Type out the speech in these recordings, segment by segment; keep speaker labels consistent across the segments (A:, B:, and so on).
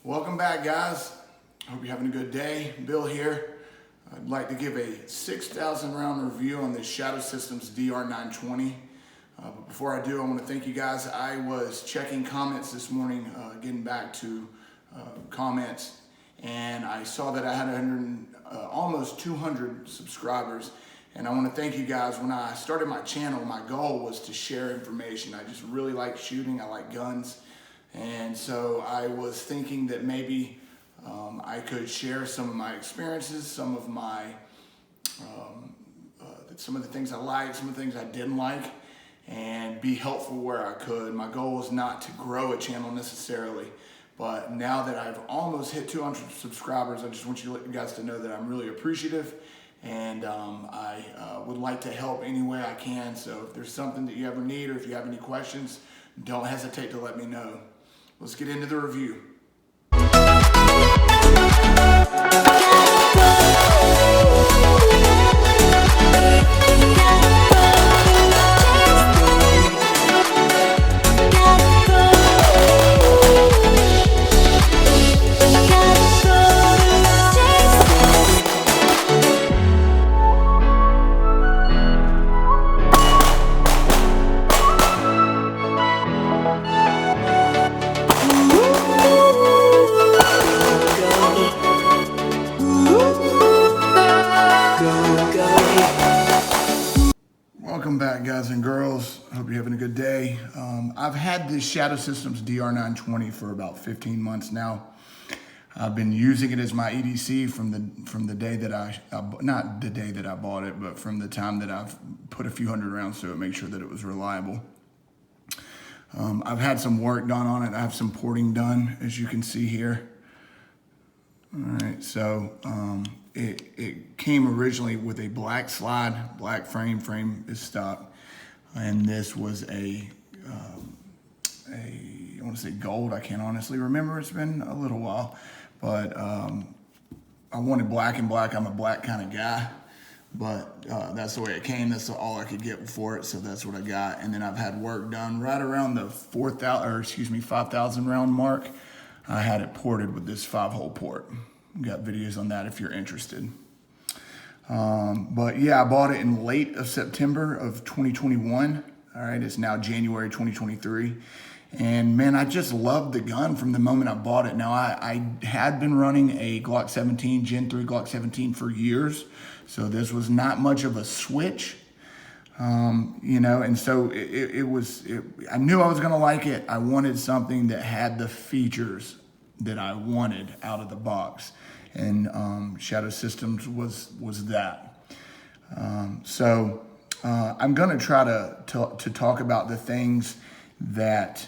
A: Welcome back, guys. Hope you're having a good day. Bill here. I'd like to give a 6,000 round review on this Shadow Systems DR920. But before I do, I want to thank you guys. I was checking comments this morning, getting back to comments, and I saw that I had almost 200 subscribers. And I want to thank you guys. When I started my channel, my goal was to share information. I just really like shooting. I like guns. And so I was thinking that maybe I could share some of my experiences, some of the things I liked, some of the things I didn't like, and be helpful where I could. My goal was not to grow a channel necessarily, but now that I've almost hit 200 subscribers, I just want you guys to know that I'm really appreciative, and I would like to help any way I can. So if there's something that you ever need, or if you have any questions, don't hesitate to let me know. Let's get into the review. Welcome back, guys and girls. Hope you're having a good day. I've had this Shadow Systems DR920 for about 15 months now. I've been using it as my EDC from the day that not the day that I bought it, but from the time that I've put a few hundred rounds to it, make sure that it was reliable. I've had some work done on it. I have some porting done, as you can see here. All right, so it came originally with a black slide, black frame is stock, and this was I want to say gold. I can't honestly remember. It's been a little while, but I wanted black and black. I'm a black kind of guy, but that's the way it came. That's all I could get for it, so that's what I got. And then I've had work done right around the 5,000 round mark. I had it ported with this 5-hole port. Got videos on that if you're interested. But yeah, I bought it in late of September of 2021. All right, it's now January 2023. And man, I just loved the gun from the moment I bought it. Now, I had been running a Glock 17, Gen 3 Glock 17 for years. So this was not much of a switch. You know, and so I knew I was gonna like it. I wanted something that had the features that I wanted out of the box, and Shadow Systems was that. So I'm gonna try to talk about the things that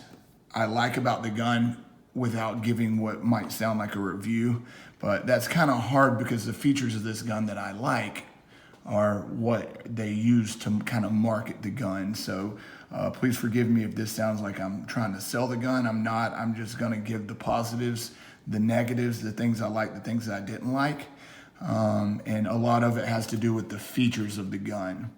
A: I like about the gun without giving what might sound like a review, but that's kind of hard because the features of this gun that I like are what they use to kind of market the gun. So please forgive me if this sounds like I'm trying to sell the gun. I'm not. I'm just going to give the positives, the negatives, the things I like, the things I didn't like. And a lot of it has to do with the features of the gun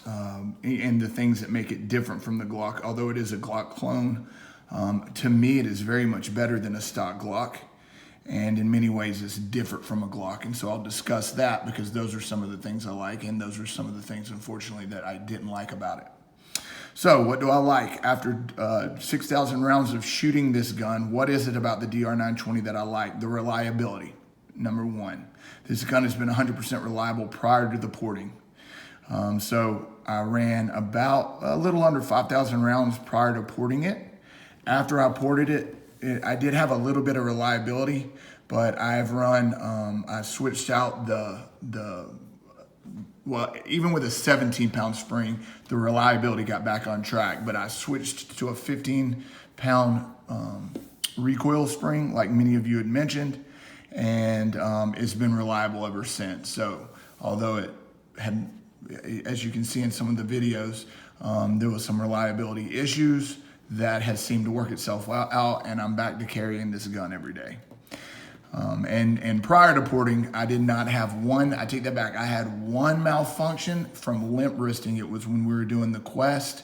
A: and the things that make it different from the Glock. Although it is a Glock clone, to me it is very much better than a stock Glock. And in many ways, it's different from a Glock. And so I'll discuss that because those are some of the things I like, and those are some of the things, unfortunately, that I didn't like about it. So what do I like? After 6,000 rounds of shooting this gun, what is it about the DR920 that I like? The reliability, number one. This gun has been 100% reliable prior to the porting. So I ran about a little under 5,000 rounds prior to porting it. After I ported it, I did have a little bit of reliability, but I've run, I switched out well, even with a 17-pound spring, the reliability got back on track, but I switched to a 15-pound recoil spring, like many of you had mentioned, and it's been reliable ever since. So although it had, as you can see in some of the videos, there was some reliability issues, that has seemed to work itself out, and I'm back to carrying this gun every day. And prior to porting, I did not have one, I take that back, I had one malfunction from limp wristing. It was when we were doing the quest.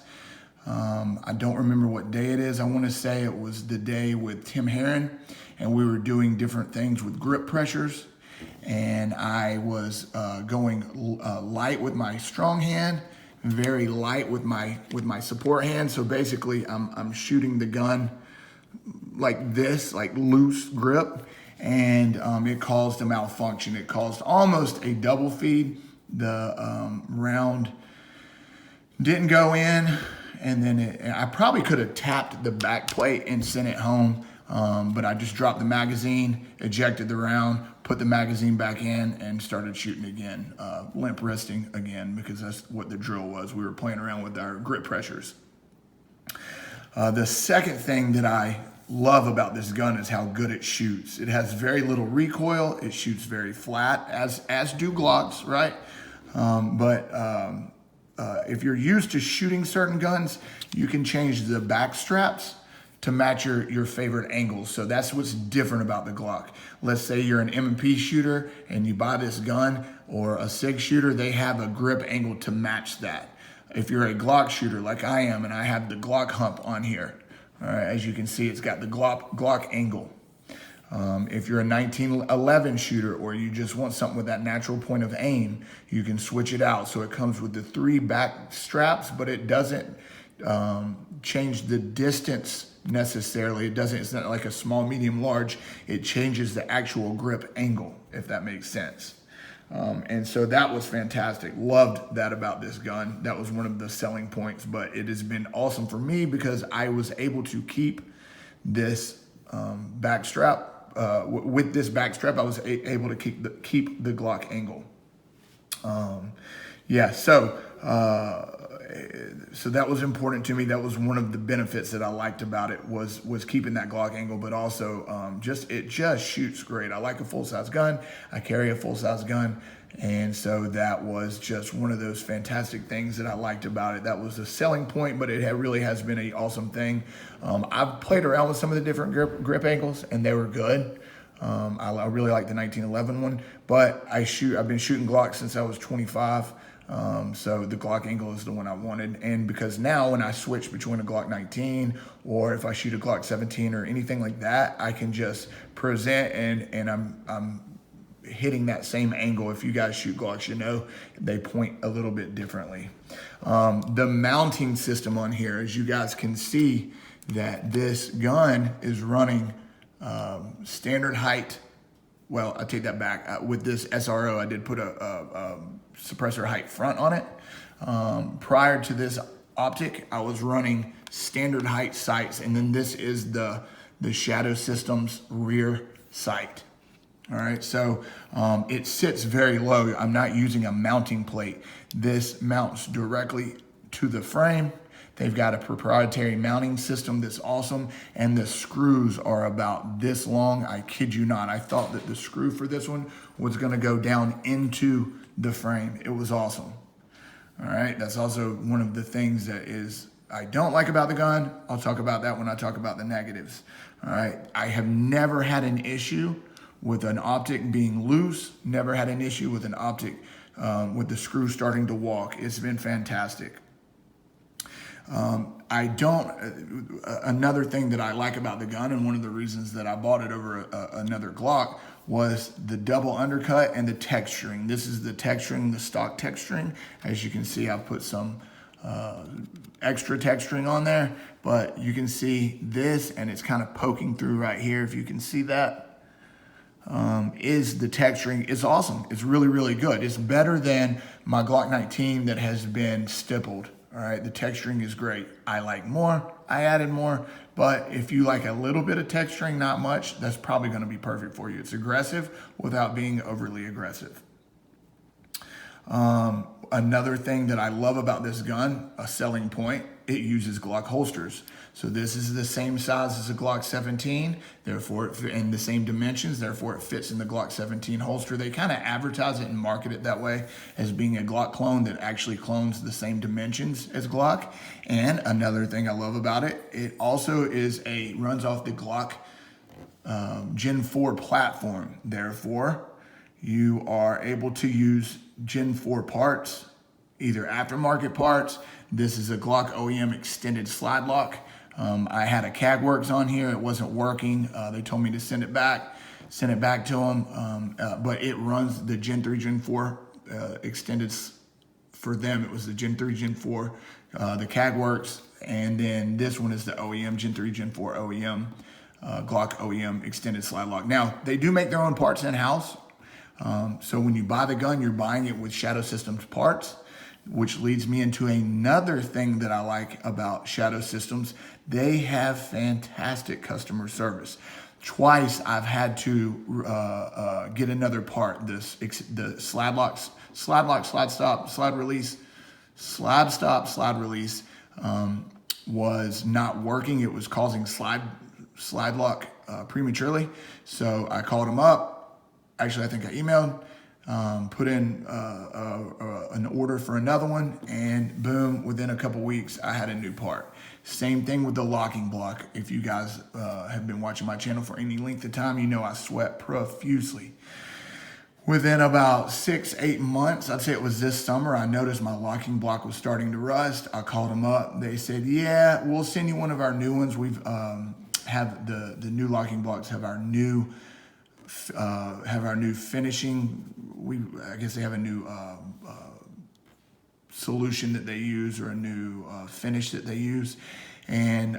A: I don't remember what day it is. I want to say it was the day with Tim Herron, and we were doing different things with grip pressures. And I was going light with my strong hand, very light with my support hand. So basically, I'm shooting the gun like this, like loose grip, and it caused a malfunction. It caused almost a double feed. The round didn't go in, and then I probably could have tapped the back plate and sent it home, but I just dropped the magazine, ejected the round, put the magazine back in, and started shooting again, limp wristing again, because that's what the drill was. We were playing around with our grip pressures. The second thing that I love about this gun is how good it shoots. It has very little recoil. It shoots very flat, as do Glocks, right? If you're used to shooting certain guns, you can change the back straps to match your favorite angles. So that's what's different about the Glock. Let's say you're an M&P shooter and you buy this gun, or a SIG shooter, they have a grip angle to match that. If you're a Glock shooter like I am, and I have the Glock hump on here, all right, as you can see, it's got the Glock angle. If you're a 1911 shooter, or you just want something with that natural point of aim, you can switch it out. So it comes with the 3 back straps, but it doesn't change the distance necessarily. It's not like a small, medium, large. It changes the actual grip angle, if that makes sense. And so that was fantastic. Loved that about this gun. That was one of the selling points, but it has been awesome for me because I was able to keep this back strap. With this back strap, I was able to keep the Glock angle. So that was important to me. That was one of the benefits that I liked about it, was keeping that Glock angle, but also it just shoots great. I like a full-size gun. I carry a full-size gun, and so that was just one of those fantastic things that I liked about it. That was a selling point, but it really has been an awesome thing. I've played around with some of the different grip angles, and they were good. I really like the 1911 one, but I've been shooting Glock since I was 25. So the Glock angle is the one I wanted. And because now when I switch between a Glock 19, or if I shoot a Glock 17 or anything like that, I can just present and I'm hitting that same angle. If you guys shoot Glocks, you know they point a little bit differently. The mounting system on here, as you guys can see, that this gun is running standard height. Well, I take that back. With this SRO, I did put a suppressor height front on it. Prior to this optic, I was running standard height sights, and then this is the Shadow Systems rear sight. All right, so it sits very low. I'm not using a mounting plate. This mounts directly to the frame. They've got a proprietary mounting system that's awesome, and the screws are about this long. I kid you not. I thought that the screw for this one was gonna go down into the frame. It was awesome. All right, that's also one of the things that I don't like about the gun. I'll talk about that when I talk about the negatives. All right, I have never had an issue with an optic being loose, never had an issue with an optic with the screw starting to walk. It's been fantastic. Another thing that I like about the gun, and one of the reasons that I bought it over another Glock, was the double undercut and the texturing. This is the texturing, the stock texturing. As you can see, I've put some extra texturing on there, but you can see this, and it's kind of poking through right here. If you can see that, is the texturing. It's awesome. It's really, really good. It's better than my Glock 19 that has been stippled. All right, the texturing is great. I like more. I added more, but if you like a little bit of texturing, not much, that's probably going to be perfect for you. It's aggressive without being overly aggressive. Another thing that I love about this gun, a selling point, it uses Glock holsters. So this is the same size as a Glock 17, therefore, and the same dimensions, therefore it fits in the Glock 17 holster. They kind of advertise it and market it that way as being a Glock clone that actually clones the same dimensions as Glock. And another thing I love about it, it also runs off the Glock Gen 4 platform. Therefore, you are able to use Gen 4 parts, either aftermarket parts. This is a Glock OEM extended slide lock. I had a CAGWorks on here. It wasn't working. They told me to send it back to them. But it runs the Gen 3, Gen 4 extended. For them, it was the Gen 3, Gen 4, the CAGWorks, and then this one is the OEM, Gen 3, Gen 4 OEM, Glock OEM extended slide lock. Now, they do make their own parts in-house. So when you buy the gun, you're buying it with Shadow Systems parts, which leads me into another thing that I like about Shadow Systems. They have fantastic customer service. Twice I've had to get another part. The slide locks, slide lock, slide stop, slide release, slide stop, slide release was not working. It was causing slide lock prematurely. So I called them up. Actually, I think I emailed, put in an order for another one, and boom, within a couple weeks, I had a new part. Same thing with the locking block. If you guys have been watching my channel for any length of time, you know I sweat profusely. Within about 6-8 months, I'd say it was this summer, I noticed my locking block was starting to rust. I called them up. They said, yeah, we'll send you one of our new ones. We've have the new locking blocks have our new finishing. I guess they have a new solution that they use, or a new finish that they use, and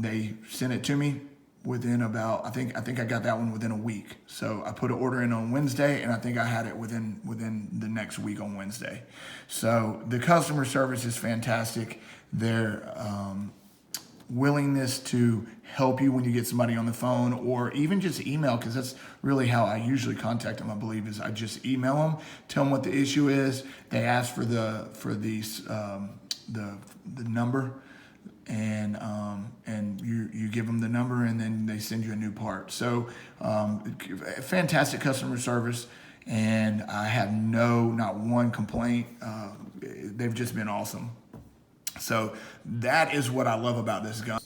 A: they sent it to me within about, I think I got that one within a week. So I put an order in on Wednesday, and I think I had it within the next week on Wednesday. So the customer service is fantastic. Their willingness to help you when you get somebody on the phone, or even just email, because that's really how I usually contact them, I believe, is I just email them, tell them what the issue is. They ask for the number, and you give them the number, and then they send you a new part. So fantastic customer service, and I have not one complaint. They've just been awesome. So that is what I love about this gun.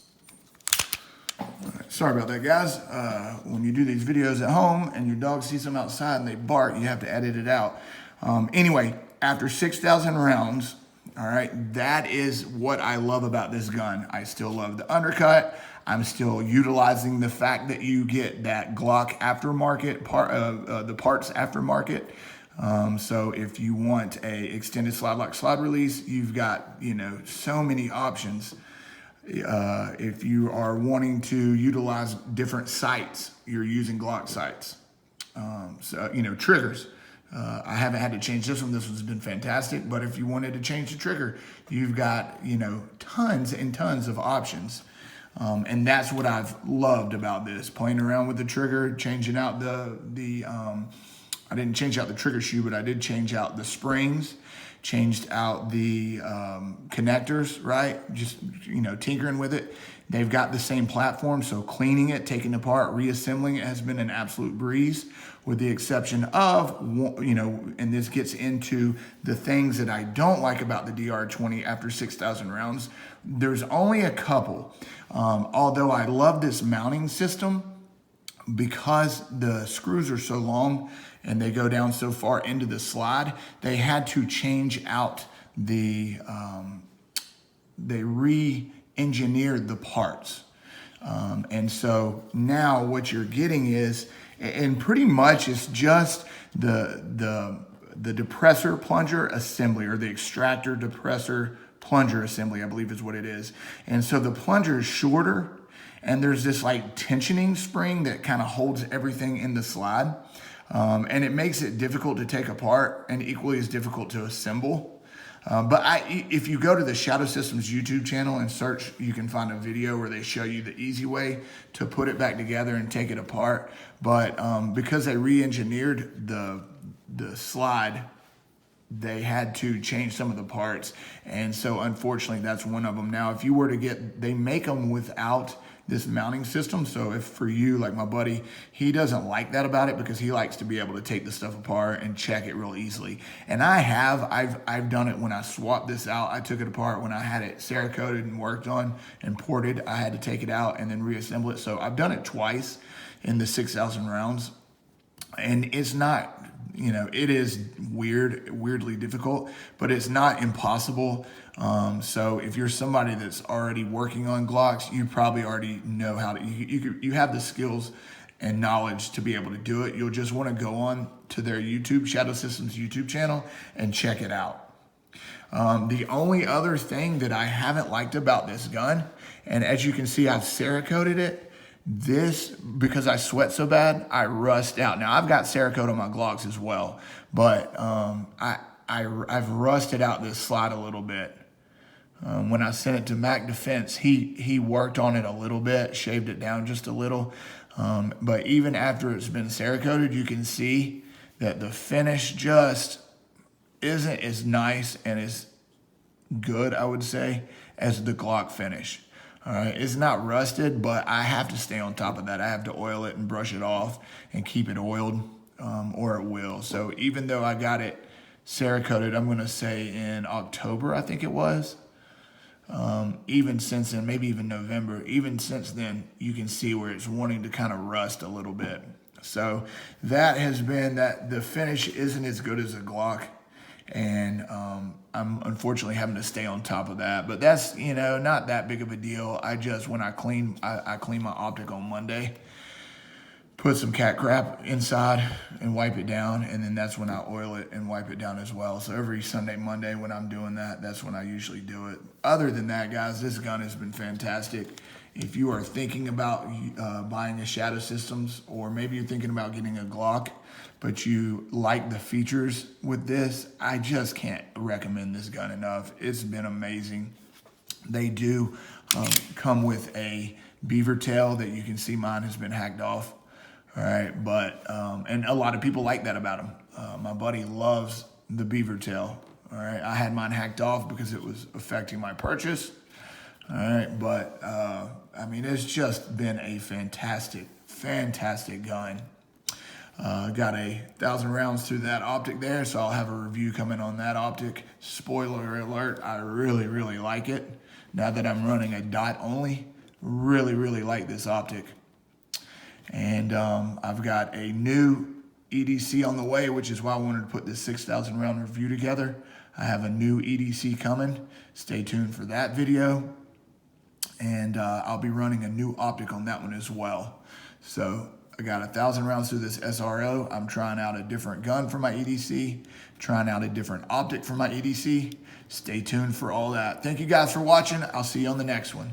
A: Sorry about that, guys. When you do these videos at home and your dog sees them outside and they bark, you have to edit it out. Anyway, after 6,000 rounds, all right, that is what I love about this gun. I still love the undercut. I'm still utilizing the fact that you get that Glock aftermarket part, the parts aftermarket. So if you want a extended slide lock, slide release, you've got, so many options. If you are wanting to utilize different sights, you're using Glock sights. Triggers. I haven't had to change this one. This one's been fantastic. But if you wanted to change the trigger, you've got, tons and tons of options. And that's what I've loved about this, playing around with the trigger, changing out I didn't change out the trigger shoe, but I did change out the springs, changed out the connectors, right? Just, tinkering with it. They've got the same platform, so cleaning it, taking it apart, reassembling it has been an absolute breeze, with the exception of, and this gets into the things that I don't like about the DR920 after 6,000 rounds. There's only a couple. Although I love this mounting system, because the screws are so long and they go down so far into the slide, they had to change out they re-engineered the parts. And so now what you're getting is, and pretty much it's just the depressor plunger assembly, or the extractor depressor plunger assembly, I believe is what it is. And so the plunger is shorter, and there's this like tensioning spring that kind of holds everything in the slide. And it makes it difficult to take apart, and equally as difficult to assemble. If you go to the Shadow Systems YouTube channel and search, you can find a video where they show you the easy way to put it back together and take it apart. But because they re-engineered the slide, they had to change some of the parts. And so unfortunately, that's one of them. Now, if you were to they make them without this mounting system. So if for you, like my buddy, he doesn't like that about it, because he likes to be able to take the stuff apart and check it real easily. And I've done it when I swapped this out. I took it apart when I had it Cerakoted and worked on and ported. I had to take it out and then reassemble it. So I've done it twice in the 6,000 rounds, and it's not You know, it is weirdly difficult, but it's not impossible. So if you're somebody that's already working on Glocks, you probably already know how to, you have the skills and knowledge to be able to do it. You'll just want to go on to their YouTube, Shadow Systems YouTube channel, and check it out. The only other thing that I haven't liked about this gun, and as you can see, I've Cerakoted it. This, because I sweat so bad, I rust out. Now I've got Cerakote on my Glocks as well, but I've rusted out this slide a little bit. When I sent it to Mac Defense, he worked on it a little bit, shaved it down just a little. But even after it's been Cerakoted, you can see that the finish just isn't as nice and as good, I would say, as the Glock finish. All right, it's not rusted, but I have to stay on top of that. I have to oil it and brush it off and keep it oiled, or it will. So even though I got it Cerakoted, I'm gonna say in October, I think it was. Even since then, maybe even November, even since then, you can see where it's wanting to kind of rust a little bit. So that has been that the finish isn't as good as a Glock. And I'm unfortunately having to stay on top of that, but that's, you know, not that big of a deal. I just, when I clean my optic on Monday, put some cat crap inside and wipe it down, and then that's when I oil it and wipe it down as well. So every Sunday, Monday when I'm doing that, that's when I usually do it. Other than that, guys, this gun has been fantastic. If you are thinking about buying a Shadow Systems, or maybe you're thinking about getting a Glock, but you like the features with this, I just can't recommend this gun enough. It's been amazing. They do come with a beaver tail that you can see mine has been hacked off. All right, but, and a lot of people like that about them. My buddy loves the beaver tail. All right, I had mine hacked off because it was affecting my purchase. All right, but I mean, it's just been a fantastic gun. Got 1,000 rounds through that optic there, so I'll have a review coming on that optic. Spoiler alert, I really like it. Now that I'm running a dot only, really like this optic. And I've got a new EDC on the way, which is why I wanted to put this 6,000 round review together. I have a new EDC coming. Stay tuned for that video. And I'll be running a new optic on that one as well. So I got 1,000 rounds through this SRO. I'm trying out a different gun for my EDC, trying out a different optic for my EDC. Stay tuned for all that. Thank you guys for watching. I'll see you on the next one.